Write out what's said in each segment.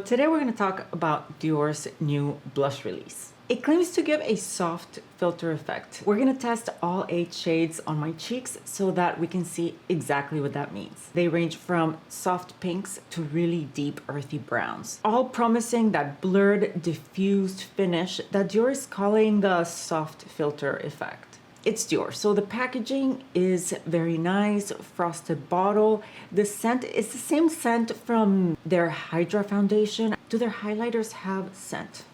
today we're going to talk about Dior's new blush release. It claims to give a soft filter effect. We're going to test all 8 shades on my cheeks so that we can see exactly what that means. They range from soft pinks to really deep earthy browns, all promising that blurred, diffused finish that Dior is calling the soft filter effect. It's Dior, so the packaging is very nice, frosted bottle. The scent is the same scent from their Hydra foundation. Do their highlighters have scent?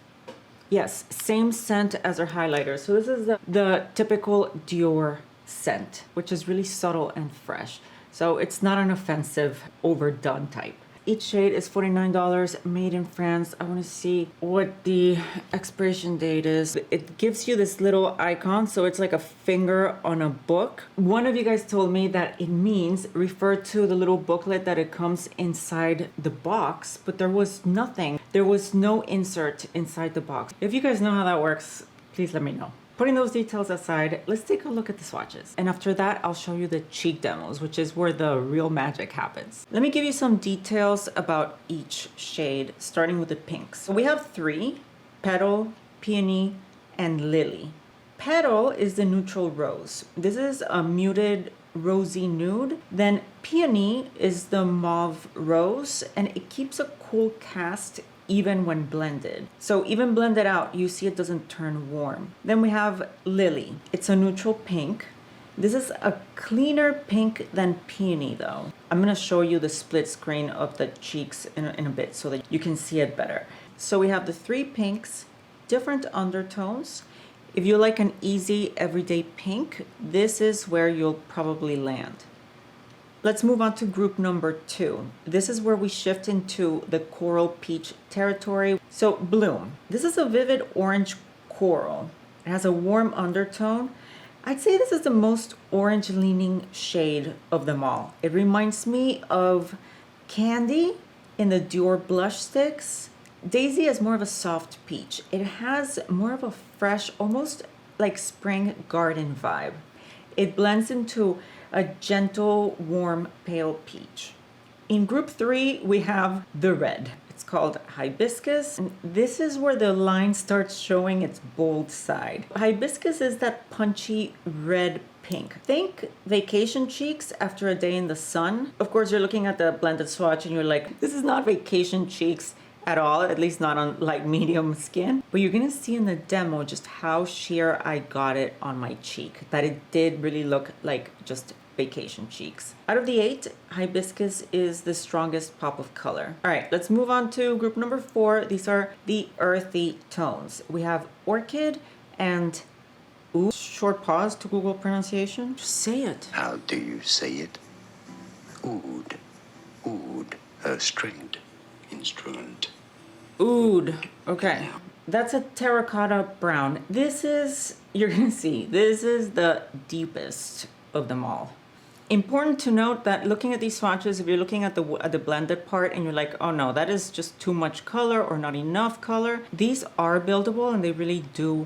Yes, same scent as their highlighters. So this is the typical Dior scent, which is really subtle and fresh. So it's not an offensive, overdone type. Each shade is $49, made in France. I want to see what the expiration date is. It gives you this little icon, so it's like a finger on a book. One of you guys told me that it means refer to the little booklet that it comes inside the box, but there was nothing. There was no insert inside the box. If you guys know how that works, please let me know. Putting those details aside, let's take a look at the swatches. And after that, I'll show you the cheek demos, which is where the real magic happens. Let me give you some details about each shade, starting with the pinks. So we have 3, Petal, Peony, and Lily. Petal is the neutral rose. This is a muted rosy nude. Then Peony is the mauve rose, and it keeps a cool cast even when blended. So even blended out, you see it doesn't turn warm. Then we have Lily. It's a neutral pink. This is a cleaner pink than Peony though. I'm gonna show you the split screen of the cheeks in a bit so that you can see it better. So we have the 3 pinks, different undertones. If you like an easy everyday pink, this is where you'll probably land. Let's move on to group number 2. This is where we shift into the coral peach territory. So Bloom. This is a vivid orange coral. It has a warm undertone. I'd say this is the most orange leaning shade of them all. It reminds me of Candy in the Dior blush sticks. Daisy is more of a soft peach. It has more of a fresh, almost like spring garden vibe. It blends into a gentle, warm, pale peach. In group 3, we have the red. It's called Hibiscus. And this is where the line starts showing its bold side. Hibiscus is that punchy red pink. Think vacation cheeks after a day in the sun. Of course, you're looking at the blended swatch and you're like, this is not vacation cheeks at all, at least not on light medium skin. But you're gonna see in the demo just how sheer I got it on my cheek, that it did really look like just vacation cheeks. Out of the 8, Hibiscus is the strongest pop of color. All right, let's move on to group number 4. These are the earthy tones. We have Orchid and Oud. Short pause to Google pronunciation. Just say it. How do you say it? Oud. Oud. A stringed instrument. Oud. Okay. That's a terracotta brown. This is, you're gonna see, this is the deepest of them all. Important to note that looking at these swatches, if you're looking at the blended part and you're like, oh no, that is just too much color or not enough color, these are buildable and they really do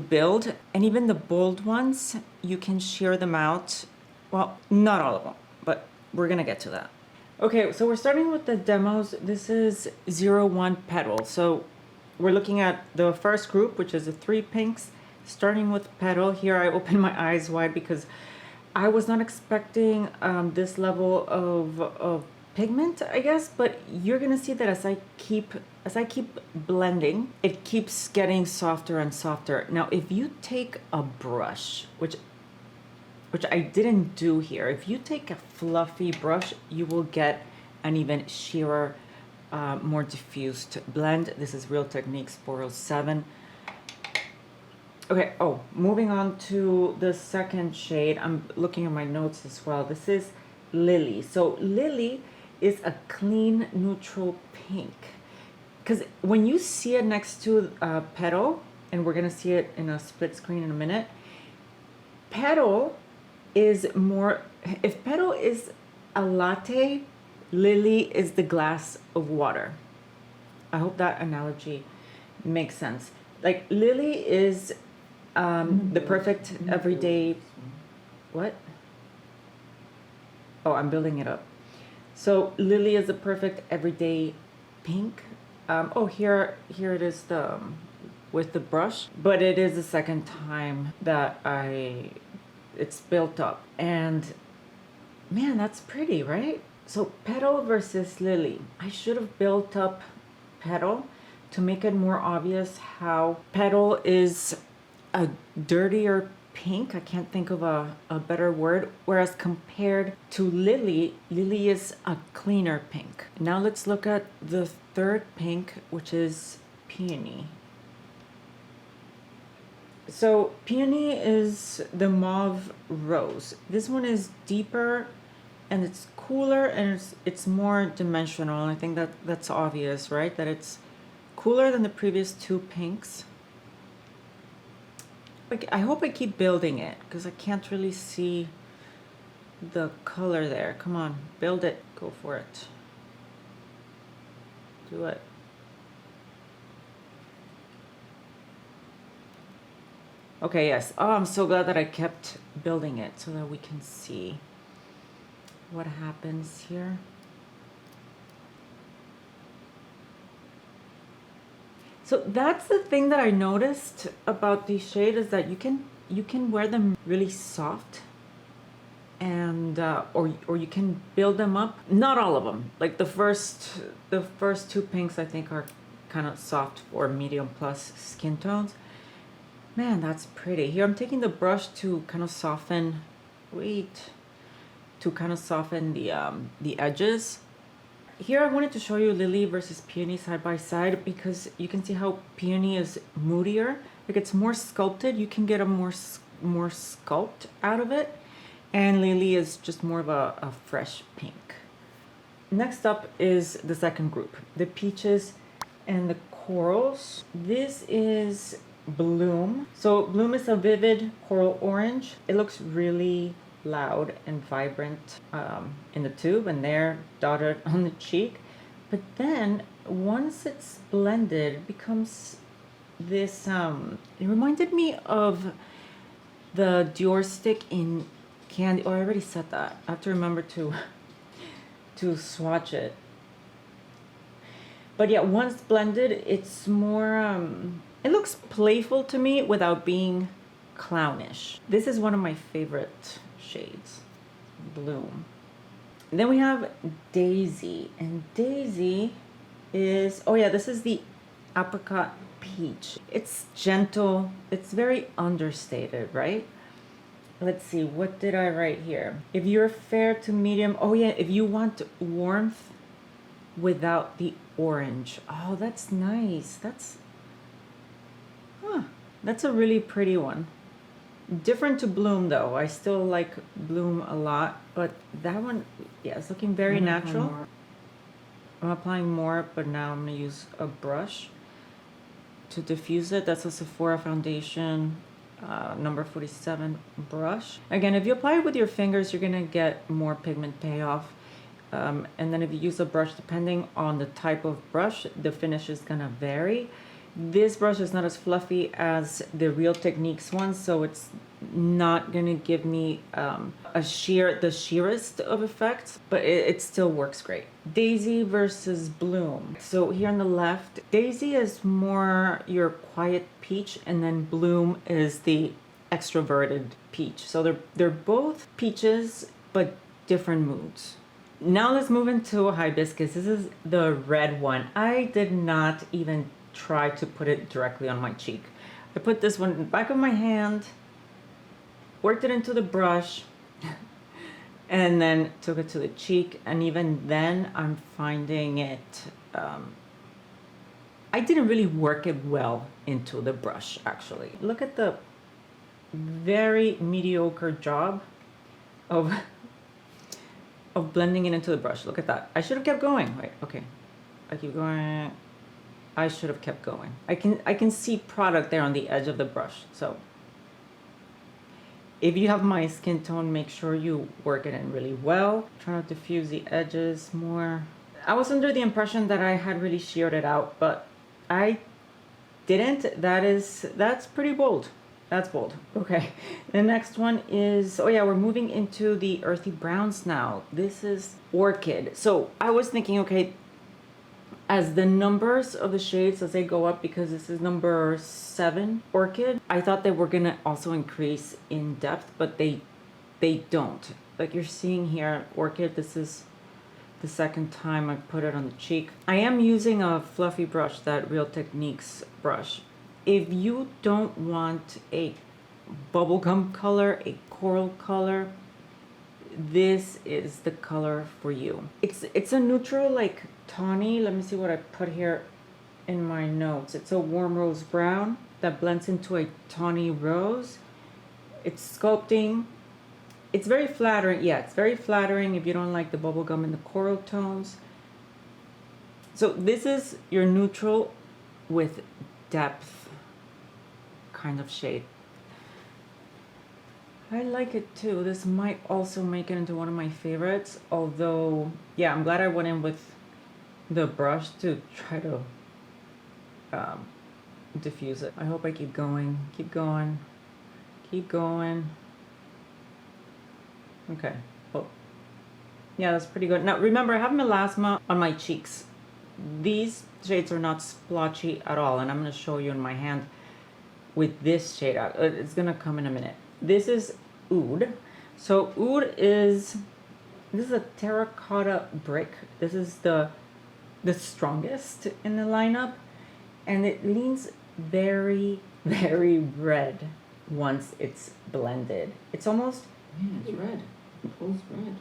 build. And even the bold ones, you can shear them out. Well, not all of them, but we're gonna get to that. Okay, so we're starting with the demos. This is 01 Petal. So we're looking at the first group, which is the 3 pinks, starting with Petal. Here I open my eyes wide because I was not expecting this level of pigment, I guess, but you're gonna see that as I keep blending, it keeps getting softer and softer. Now, if you take a brush, which I didn't do here, if you take a fluffy brush, you will get an even sheerer, more diffused blend. This is Real Techniques 407. Okay, oh, moving on to the second shade. I'm looking at my notes as well. This is Lily. So Lily is a clean neutral pink. Because when you see it next to Petal, and we're gonna see it in a split screen in a minute, Petal is more, if Petal is a latte, Lily is the glass of water. I hope that analogy makes sense. Like Lily is the perfect everyday, what? Oh, I'm building it up. So Lily is the perfect everyday pink. Oh, here it is, the with the brush, but it is the second time that it's built up. And man, that's pretty, right? So Petal versus Lily. I should have built up Petal to make it more obvious how Petal is a dirtier pink. I can't think of a better word. Whereas compared to Lily, Lily is a cleaner pink. Now let's look at the third pink, which is Peony. So Peony is the mauve rose. This one is deeper and it's cooler and it's more dimensional. And I think that's obvious, right? That it's cooler than the previous two pinks. I hope I keep building it because I can't really see the color there. Come on, build it. Go for it. Do it. Okay, yes. Oh, I'm so glad that I kept building it so that we can see what happens here. So that's the thing that I noticed about these shades is that you can wear them really soft, and or you can build them up. Not all of them. Like the first two pinks I think are kind of soft for medium plus skin tones. Man, that's pretty. Here I'm taking the brush to kind of soften. To kind of soften the edges. Here I wanted to show you Lily versus Peony side by side because you can see how Peony is moodier. Like it's more sculpted. You can get a more sculpt out of it. And Lily is just more of a fresh pink. Next up is the second group, the peaches and the corals. This is Bloom. So Bloom is a vivid coral orange. It looks really loud and vibrant in the tube and there dotted on the cheek, but then once it's blended it becomes this it reminded me of the Dior stick in Candy. Oh, I already said that. I have to remember to swatch it. But yeah, once blended it's more it looks playful to me without being clownish. This is one of my favorite shades, Bloom. And then we have Daisy, and Daisy is, oh yeah, this is the apricot peach. It's gentle, it's very understated, right? Let's see, what did I write here? If you're fair to medium, oh yeah, if you want warmth without the orange. Oh, that's nice. That's a really pretty one. Different to Bloom though. I still like Bloom a lot, but that one, yeah, it's looking very natural. I'm applying more, but now I'm gonna use a brush to diffuse it. That's a Sephora foundation number 47 brush. Again, if you apply it with your fingers, you're gonna get more pigment payoff. And then if you use a brush, depending on the type of brush, the finish is gonna vary. This brush is not as fluffy as the Real Techniques one, so it's not gonna give me the sheerest of effects, but it still works great. Daisy versus Bloom. So here on the left, Daisy is more your quiet peach, and then Bloom is the extroverted peach. So they're both peaches, but different moods. Now let's move into Hibiscus. This is the red one. I did not even try to put it directly on my cheek. I put this one in the back of my hand, worked it into the brush, and then took it to the cheek. And even then, I'm finding it, I didn't really work it well into the brush, actually. Look at the very mediocre job of blending it into the brush. Look at that. I should have kept going. Wait, okay. I keep going. I should have kept going. I can see product there on the edge of the brush. So if you have my skin tone, make sure you work it in really well. Try to diffuse the edges more. I was under the impression that I had really sheared it out, but I didn't. That's pretty bold. That's bold. Okay. The next one is, oh yeah, we're moving into the earthy browns now. This is Orchid. So I was thinking, okay, as the numbers of the shades as they go up, because this is number 7 Orchid, I thought they were gonna also increase in depth, but they don't. Like you're seeing here, Orchid, this is the second time I put it on the cheek. I am using a fluffy brush, that Real Techniques brush. If you don't want a bubblegum color, a coral color, this is the color for you. It's a neutral, like tawny. Let me see what I put here in my notes. It's a warm rose brown that blends into a tawny rose. It's sculpting. It's very flattering. Yeah, it's very flattering if you don't like the bubblegum and the coral tones. So this is your neutral with depth kind of shade. I like it too. This might also make it into one of my favorites. Although, yeah, I'm glad I went in with the brush to try to diffuse it. I hope I keep going, keep going, keep going. Okay. Oh, yeah, that's pretty good. Now remember, I have melasma on my cheeks. These shades are not splotchy at all, and I'm going to show you in my hand with this shade out. It's going to come in a minute. This is Oud. So Oud is, this is a terracotta brick. This is the strongest in the lineup, and it leans very, very red once it's blended. It's almost, man, it's red. It pulls red.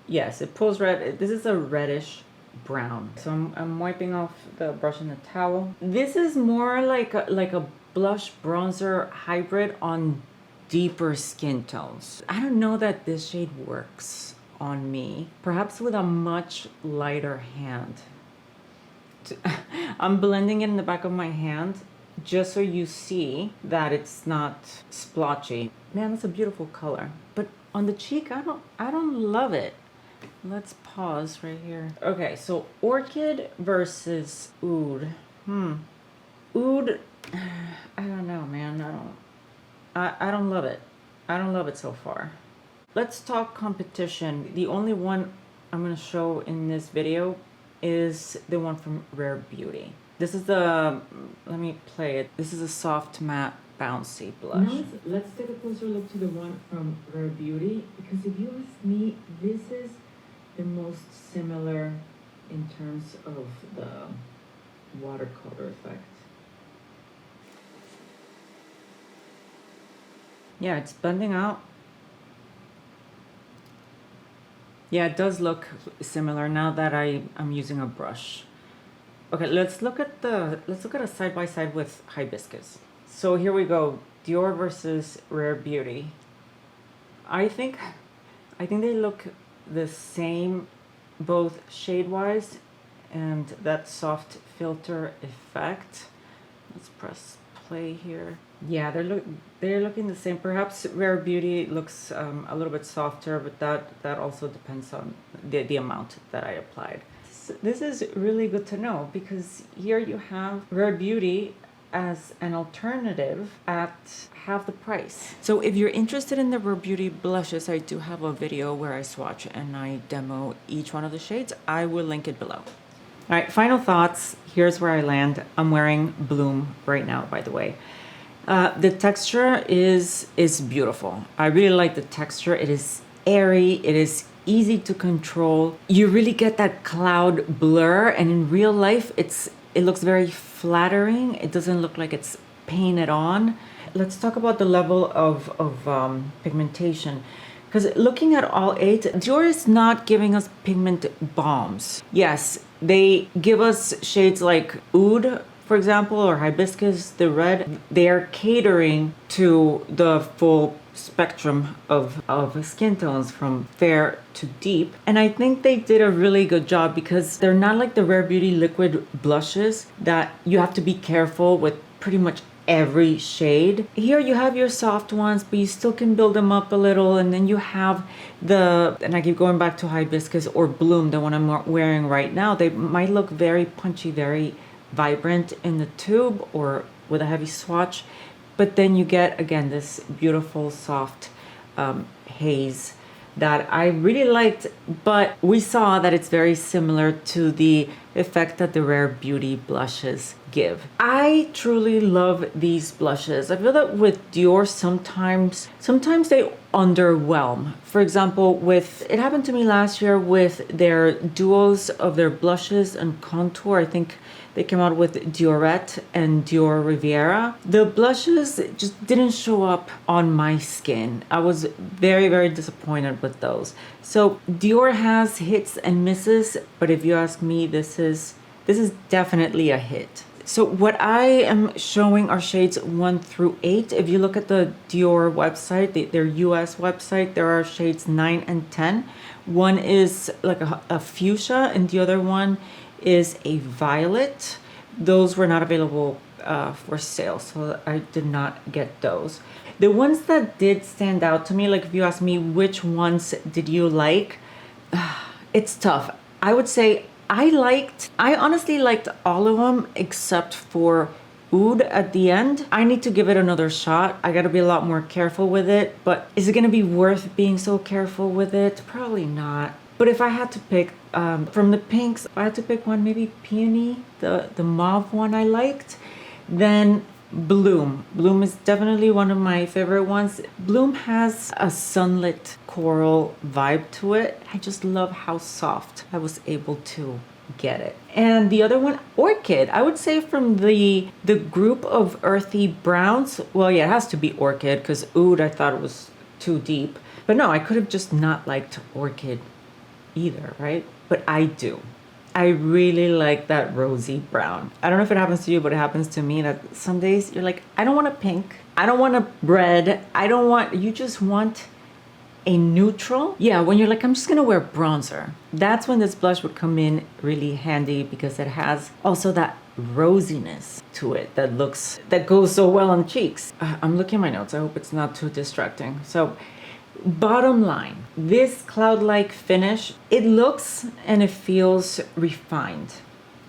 Yes, it pulls red. This is a reddish brown. So I'm wiping off the brush in the towel. This is more like a blush bronzer hybrid on deeper skin tones. I don't know that this shade works on me. Perhaps with a much lighter hand. I'm blending it in the back of my hand just so you see that it's not splotchy. Man, that's a beautiful color. But on the cheek, I don't love it. Let's pause right here. Okay, so Orchid versus Oud. Oud, I don't know, man. I don't love it. I don't love it so far. Let's talk competition. The only one I'm going to show in this video is the one from Rare Beauty. This is the, let me play it. This is a soft matte bouncy blush. Now let's take a closer look to the one from Rare Beauty, because if you ask me, this is the most similar in terms of the watercolor effect. Yeah, it's blending out. Yeah, it does look similar now that I'm using a brush. Okay, let's look at a side by side with Hibiscus. So here we go, Dior versus Rare Beauty. I think they look the same, both shade-wise and that soft filter effect. Let's press play here. Yeah, they're looking the same. Perhaps Rare Beauty looks a little bit softer, but that also depends on the amount that I applied. This is really good to know, because here you have Rare Beauty as an alternative at half the price. So if you're interested in the Rare Beauty blushes, I do have a video where I swatch and I demo each one of the shades. I will link it below. All right, final thoughts. Here's where I land. I'm wearing Bloom right now, by the way. The texture is beautiful. I really like the texture. It is airy. It is easy to control. You really get that cloud blur, and in real life, it looks very flattering. It doesn't look like it's painted on. Let's talk about the level of pigmentation. Because looking at all 8, Dior is not giving us pigment bombs. Yes, they give us shades like Oud, for example, or Hibiscus, the red. They are catering to the full spectrum of skin tones from fair to deep. And I think they did a really good job, because they're not like the Rare Beauty liquid blushes that you have to be careful with pretty much every shade. Here you have your soft ones, but you still can build them up a little. And then you have and I keep going back to Hibiscus or Bloom, the one I'm wearing right now. They might look very punchy, very vibrant in the tube or with a heavy swatch. But then you get, again, this beautiful soft haze that I really liked. But we saw that it's very similar to the effect that the Rare Beauty blushes give. I truly love these blushes. I feel that with Dior sometimes they underwhelm. For example, it happened to me last year with their duos of their blushes and contour. I think they came out with Diorette and Dior Riviera. The blushes just didn't show up on my skin. I was very, very disappointed with those. So Dior has hits and misses, but if you ask me, this is definitely a hit. So what I am showing are shades 1 through 8. If you look at the Dior website, their US website, there are shades 9 and 10. One is like a fuchsia and the other one is a violet. Those were not available for sale, so I did not get those. The ones that did stand out to me, like if you ask me which ones did you like, it's tough. I would say I honestly liked all of them except for Oud at the end. I need to give it another shot. I gotta be a lot more careful with it, but is it gonna be worth being so careful with it? Probably not. But if I had to pick from the pinks, if I had to pick one, maybe Peony, the mauve one I liked, then Bloom. Bloom is definitely one of my favorite ones. Bloom has a sunlit coral vibe to it. I just love how soft I was able to get it. And the other one, Orchid. I would say from the group of earthy browns, well, yeah, it has to be Orchid because Oud I thought it was too deep. But no, I could have just not liked Orchid either, right? But I do. I really like that rosy brown. I don't know if it happens to you, but it happens to me that some days you're like, I don't want a pink. I don't want a red. You just want a neutral. Yeah, when you're like, I'm just gonna wear bronzer. That's when this blush would come in really handy because it has also that rosiness to it that goes so well on cheeks. I'm looking at my notes. I hope it's not too distracting. So bottom line, this cloud-like finish, it looks and it feels refined.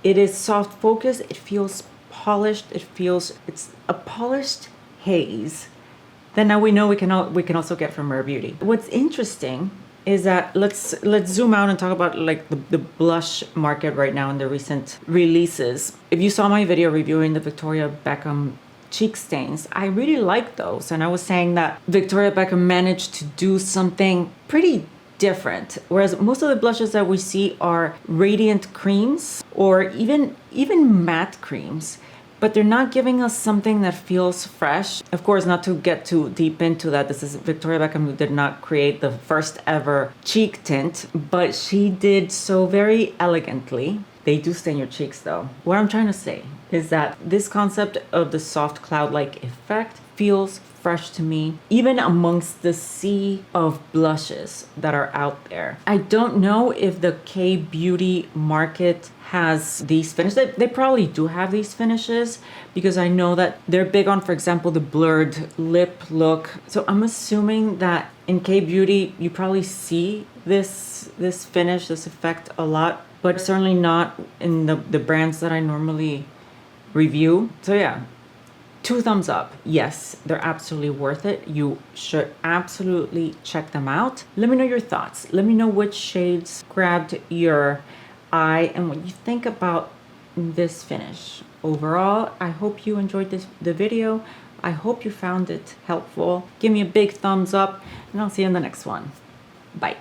It is soft focus, it feels polished, it's a polished haze that now we know we can also get from Rare Beauty. What's interesting is that let's zoom out and talk about like the blush market right now in the recent releases. If you saw my video reviewing the Victoria Beckham cheek stains, I really like those, and I was saying that Victoria Beckham managed to do something pretty different, whereas most of the blushes that we see are radiant creams or even matte creams, but they're not giving us something that feels fresh. Of course, not to get too deep into that, this is Victoria Beckham who did not create the first ever cheek tint, but she did so very elegantly. They do stain your cheeks though. What I'm trying to say is that this concept of the soft cloud-like effect feels fresh to me, even amongst the sea of blushes that are out there. I don't know if the K-beauty market has these finishes. They probably do have these finishes because I know that they're big on, for example, the blurred lip look. So I'm assuming that in K-beauty, you probably see this finish, this effect a lot, but certainly not in the brands that I normally review. So yeah, 2 thumbs up. Yes, they're absolutely worth it. You should absolutely check them out. Let me know your thoughts. Let me know which shades grabbed your eye and what you think about this finish. Overall, I hope you enjoyed the video. I hope you found it helpful. Give me a big thumbs up and I'll see you in the next one. Bye.